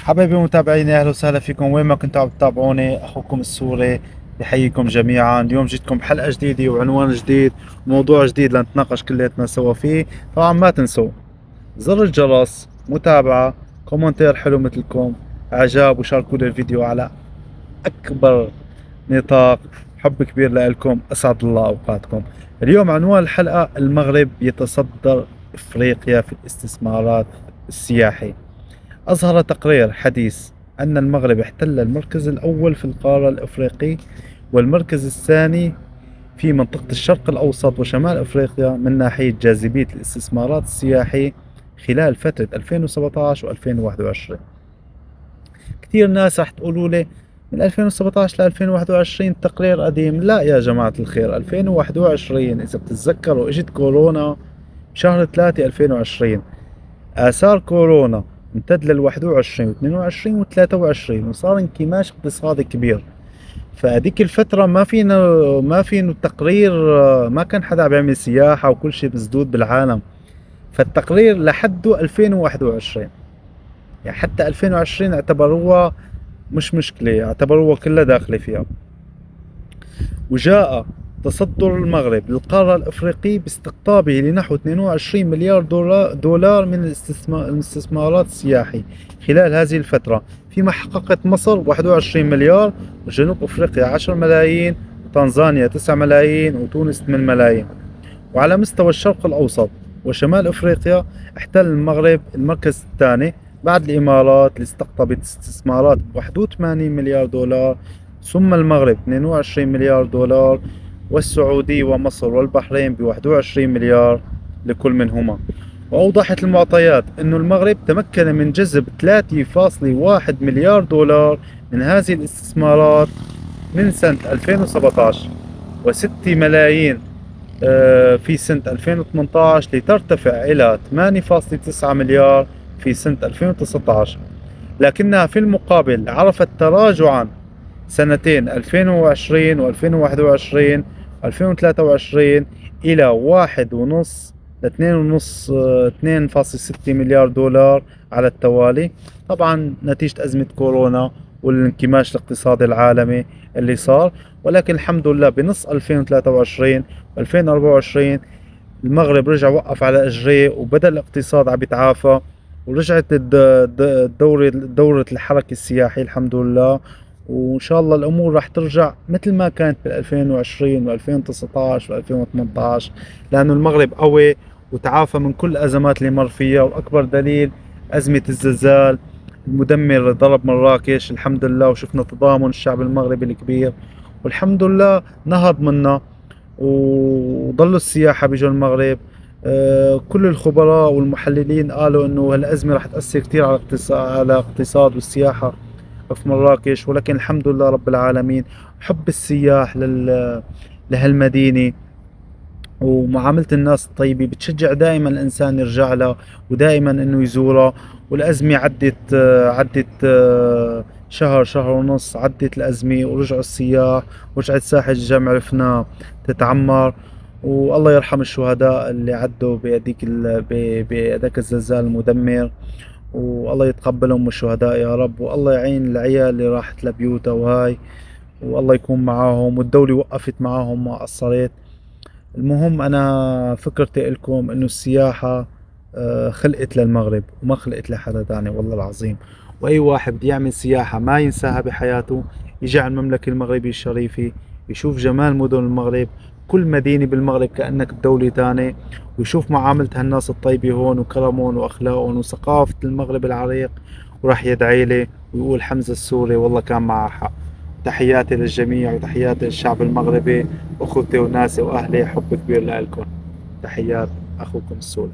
حبايبي متابعيني، اهلا وسهلا فيكم وين ما كنتوا عم تتابعوني. اخوكم السوري بحييكم جميعا. اليوم جيتكم بحلقه جديده وعنوان جديد، موضوع جديد لنتناقش كلياتنا سوا فيه. طبعا ما تنسوا زر الجرس، متابعه، كومنتير حلو مثلكم، اعجاب، وشاركوا لي الفيديو على اكبر نطاق. حب كبير لكم، اسعد الله اوقاتكم. اليوم عنوان الحلقه: المغرب يتصدر افريقيا في الاستثمارات السياحية. أظهر تقرير حديث أن المغرب احتل المركز الأول في القارة الأفريقي والمركز الثاني في منطقة الشرق الأوسط وشمال أفريقيا من ناحية جاذبية الاستثمارات السياحية خلال فترة 2017 و 2021. كثير ناس رح تقولوا لي من 2017 ل 2021 تقرير قديم. لا يا جماعة الخير، 2021 إذا بتتذكروا إجت كورونا بشهر 3 2020. آثار كورونا امتد لل 21 و 22 و 23 وصار انكماش اقتصادي كبير. فهذيك الفترة ما فينا تقرير، ما كان حدا عم يعمل سياحة وكل شيء مسدود بالعالم. فالتقرير لحده 2021، يعني حتى 2020 اعتبروها مش مشكلة، اعتبروها كلها داخلة فيها. وجاء تصدر المغرب للقارة الأفريقية باستقطابه لنحو 22 مليار دولار من الاستثمارات السياحية خلال هذه الفترة، فيما حققت مصر 21 مليار، وجنوب أفريقيا 10 ملايين، وتنزانيا 9 ملايين، وتونس 8 ملايين. وعلى مستوى الشرق الأوسط وشمال أفريقيا احتل المغرب المركز الثاني بعد الإمارات اللي استقطبت استثمارات ب 81 مليار دولار، ثم المغرب 22 مليار دولار، والسعودية ومصر والبحرين ب 21 مليار لكل منهما. وأوضحت المعطيات أن المغرب تمكن من جذب 3.1 مليار دولار من هذه الاستثمارات من سنة 2017، و6 ملايين في سنة 2018، لترتفع إلى 8.9 مليار في سنة 2019. لكنها في المقابل عرفت تراجعا سنتين 2020 و2021 و2023 إلى 1.5 ل 2.6 مليار دولار على التوالي، طبعا نتيجة أزمة كورونا والانكماش الاقتصادي العالمي اللي صار. ولكن الحمد لله بنص 2023 و2024 المغرب رجع وقف على اجريه، وبدأ الاقتصاد عم يتعافى، ورجعت دورة الحركة السياحي الحمد لله. وإن شاء الله الأمور راح ترجع مثل ما كانت بال 2020 و 2019 و 2018، لأنه المغرب قوي وتعافى من كل الأزمات اللي مر فيها. وأكبر دليل أزمة الزلزال المدمر اللي ضرب مراكش، الحمد لله، وشفنا تضامن الشعب المغربي الكبير، والحمد لله نهض منا وضلوا السياحة بيجوا المغرب. كل الخبراء والمحللين قالوا انه هالأزمة راح تأثر كثير على اقتصاد والسياحة في مراكش. ولكن الحمد لله رب العالمين، حب السياح لهالمدينة ومعاملة الناس الطيبة بتشجع دائما الإنسان يرجع لها ودائما إنه يزورها. والأزمة عدت شهر، شهر ونص، عدت الأزمة ورجعوا السياح، ورجعت ساحة الجامع عرفنا تتعمر. والله يرحم الشهداء اللي عدوا بهداك الزلزال المدمر، والله يتقبلهم من الشهداء يا رب. والله يعين العيال اللي راحت لبيوتها وهاي، والله يكون معاهم، والدولة وقفت معاهم ما قصرت. المهم أنا فكرتي لكم إنه السياحة خلقت للمغرب وما خلقت لحدا تاني والله العظيم. وأي واحد بده يعمل سياحة ما ينساها بحياته، يجي على المملكة المغربية الشريفة، يشوف جمال مدن المغرب، كل مدينة بالمغرب كأنك بدولة تانية، ويشوف معاملة هالناس الطيبة هون وكرمهم وأخلاقهم وثقافة المغرب العريق، وراح يدعي لي ويقول حمزة السوري والله كان معه حق. تحياتي للجميع وتحياتي للشعب المغربي، أخوتي وناسي وأهلي، حب كبير لكم. تحيات أخوكم السوري.